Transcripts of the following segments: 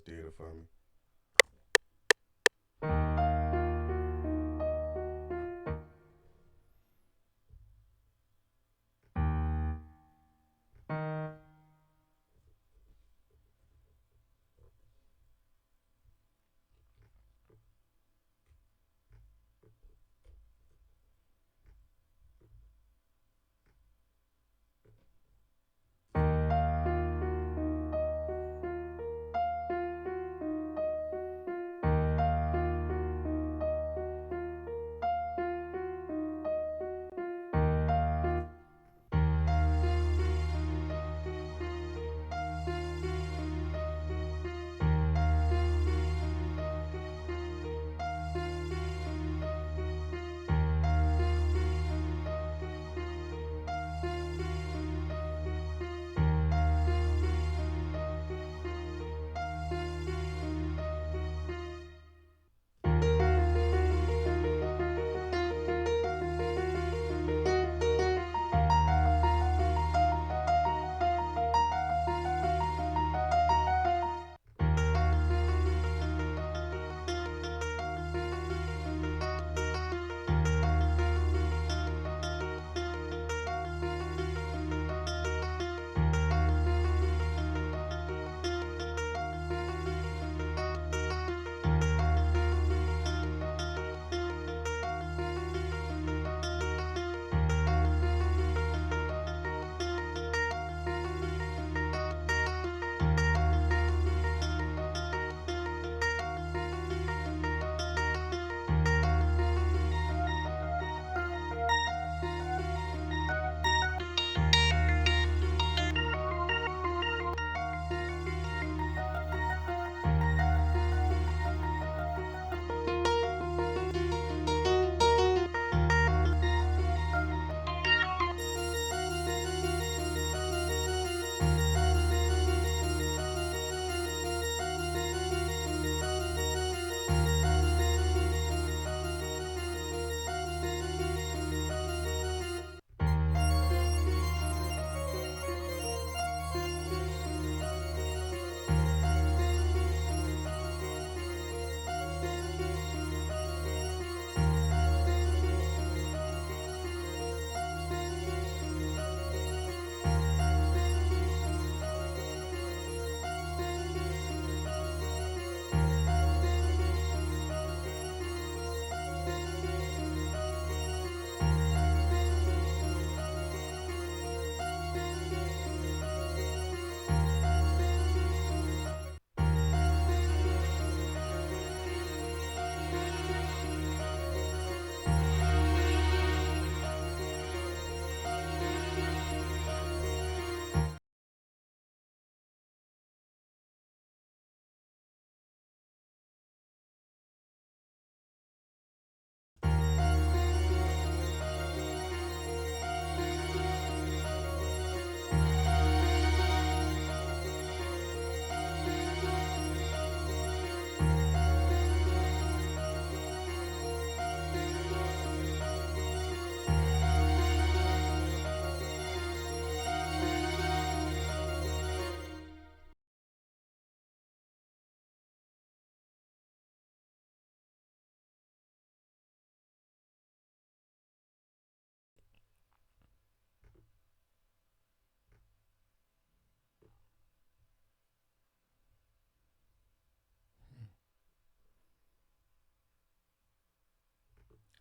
did it for me.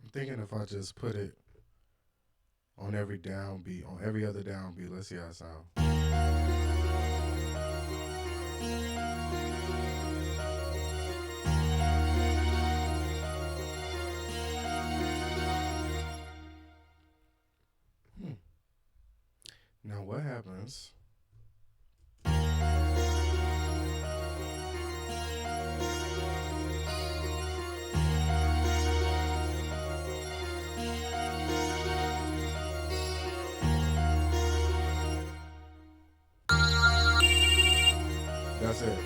I'm thinking if I just put it on every downbeat, on every other downbeat, let's see how it sounds. Hmm. Now what happens? That's it.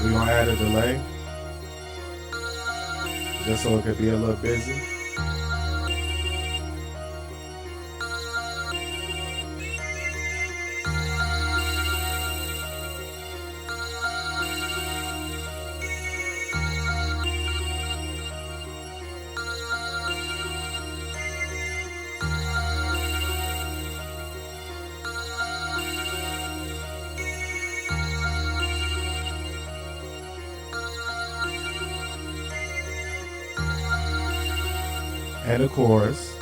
We're gonna add a delay. just so it could be a little busy. And the chorus.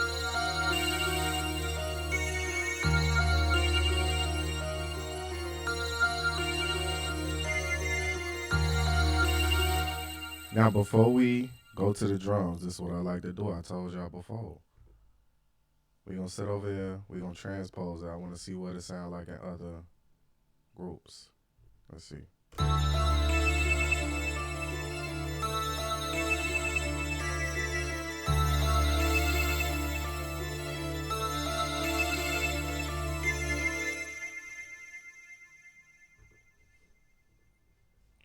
Now, before we go to the drums, this is what I like to do. I told y'all before. We're going to sit over here. We're going to transpose it. I want to see what it sounds like in other groups. Let's see.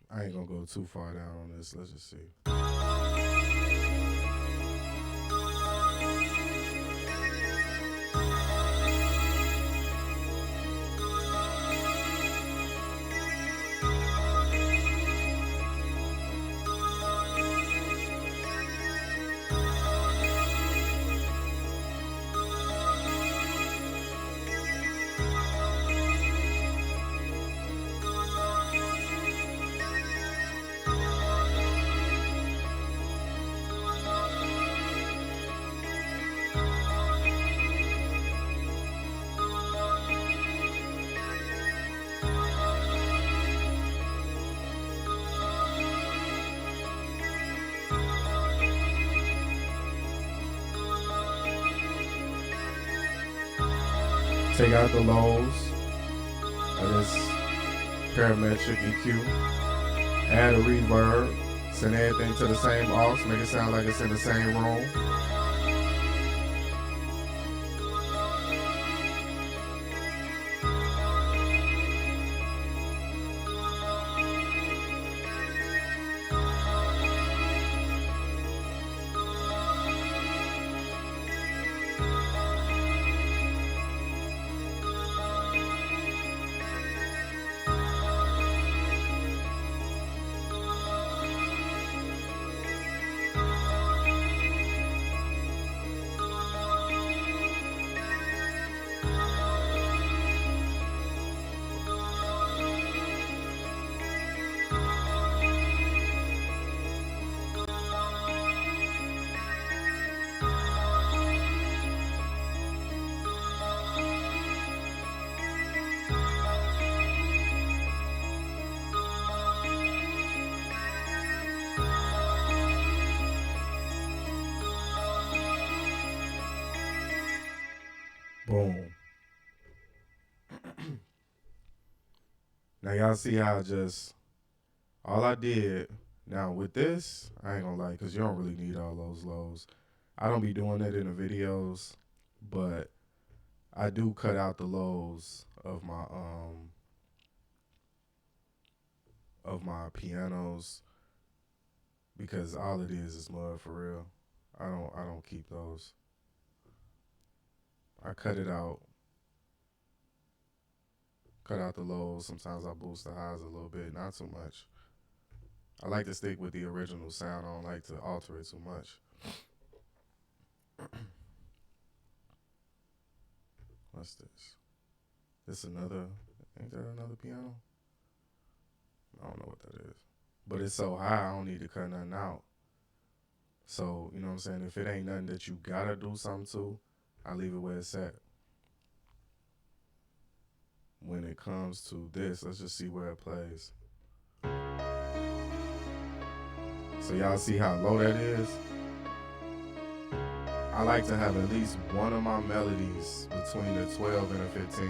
I ain't going to go too far down on this. Let's just see. Take out the lows of this parametric EQ. Add a reverb. Send everything to the same aux. Make it sound like it's in the same room. Boom. Now y'all see how all I did, now with this, I ain't gonna lie, because you don't really need all those lows. I don't be doing it in the videos, but I do cut out the lows of my pianos because all it is mud for real. I don't keep those. I cut it out. Cut out the lows. Sometimes I boost the highs a little bit, not too much. I like to stick with the original sound. I don't like to alter it too much. What's this? This another, ain't that another piano? I don't know what that is. But it's so high, I don't need to cut nothing out. So, you know what I'm saying? If it ain't nothing that you gotta do something to, I leave it where it's at. When it comes to this, let's just see where it plays. So y'all see how low that is? I like to have at least one of my melodies between the 12 and the 15.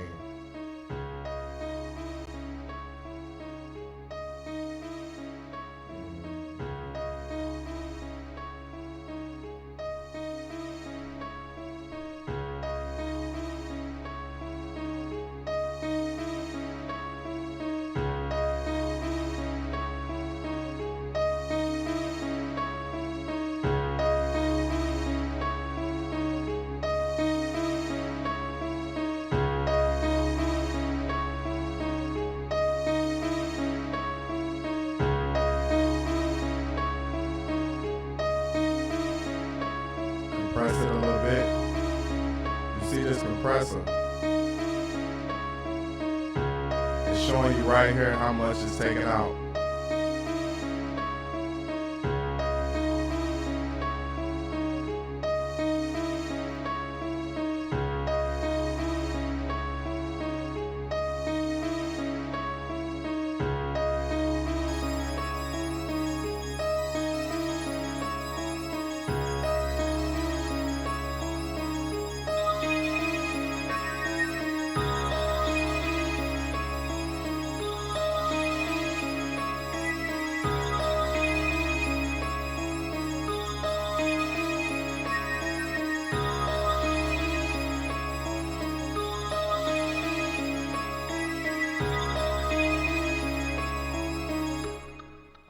compress it a little bit. You see this compressor? It's showing you right here how much is taken out.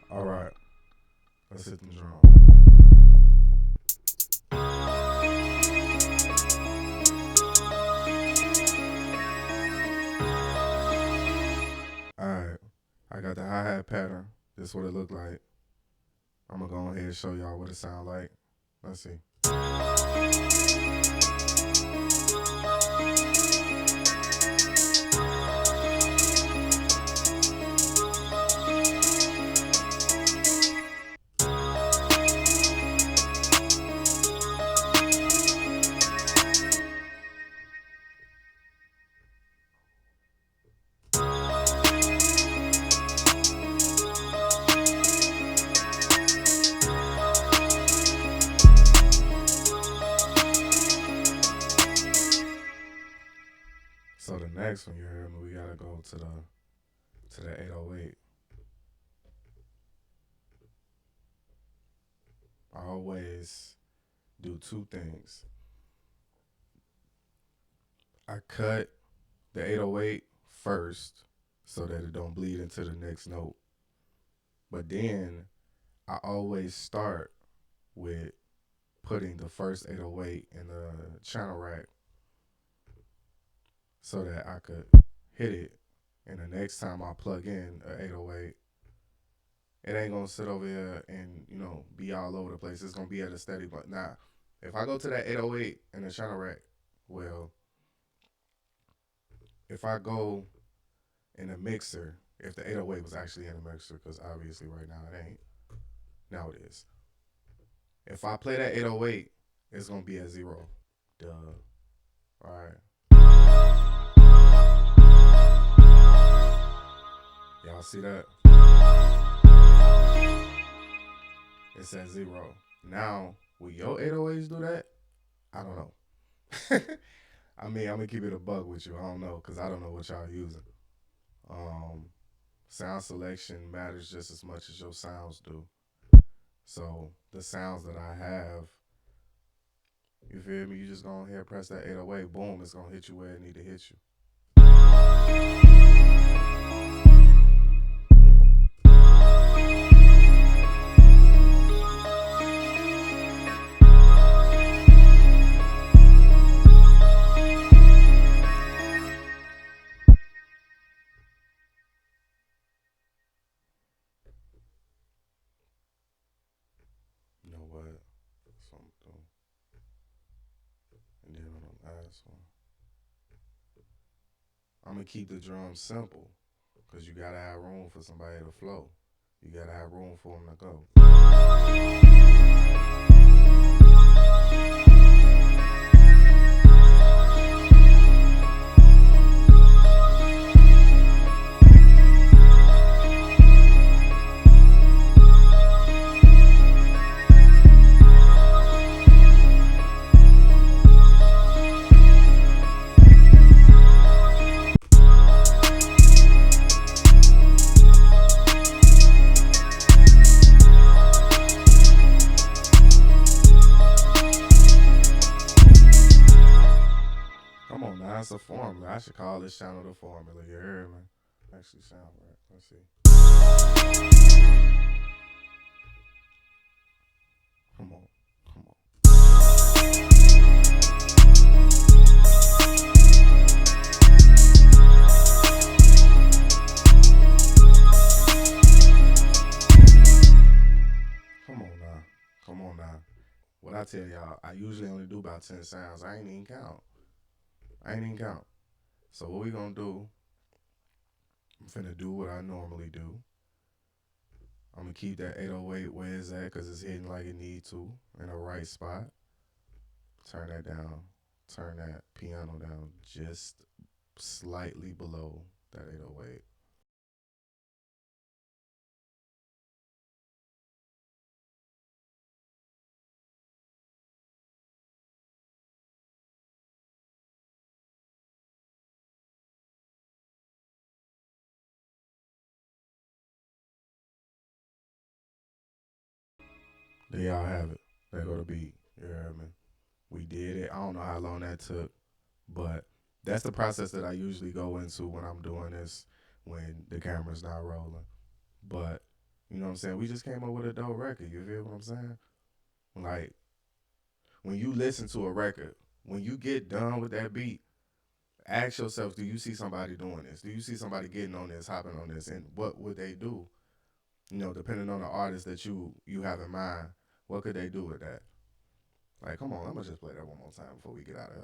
All right, let's hit the drum. All right, I got the hi-hat pattern. This is what it looked like. I'm gonna go ahead and show y'all what it sound like. Let's see. So the next one, you heard me, we gotta go to the 808. I always do two things. I cut the 808 first so that it don't bleed into the next note. But then I always start with putting the first 808 in the channel rack so that I could hit it, and the next time I plug in an 808, it ain't gonna sit over here and, you know, be all over the place. It's gonna be at a steady point. Now, if I go to that 808 in the channel rack, well, if I go in a mixer, if the 808 was actually in a mixer, because obviously right now it ain't. Now it is. If I play that 808, it's gonna be at 0. Duh. All right. Y'all see that? It's at 0. Now, will your 808s do that? I don't know. I mean, I'm gonna keep it a bug with you. I don't know, because I don't know what y'all using. Sound selection matters just as much as your sounds do. So the sounds that I have, you feel me? You just go ahead, press that 808, boom, it's gonna hit you where it need to hit you. You know what? That's what I'm doing. And then on the last one, I'm gonna keep the drums simple, because you gotta have room for somebody to flow. You gotta have room for them to go. Come on now, it's a formula. I should call this channel the formula. You heard me? Actually sound right. Let's see. Come on. Come on. Come on now. Come on now. What I tell y'all I usually only do about 10 sounds. I ain't even count. So what we gonna do? I'm finna do what I normally do. I'm gonna keep that 808 where it's at because it's hitting like it need to in the right spot. Turn that down. Turn that piano down just slightly below that 808. There y'all have it. There go the beat. You hear me? We did it. I don't know how long that took, but that's the process that I usually go into when I'm doing this when the camera's not rolling. But you know what I'm saying? We just came up with a dope record. You feel what I'm saying? Like when you listen to a record, when you get done with that beat, ask yourself, do you see somebody doing this? Do you see somebody getting on this, hopping on this, and what would they do? You know, depending on the artist that you have in mind, what could they do with that? Like, come on, I'm gonna just play that one more time before we get out of here.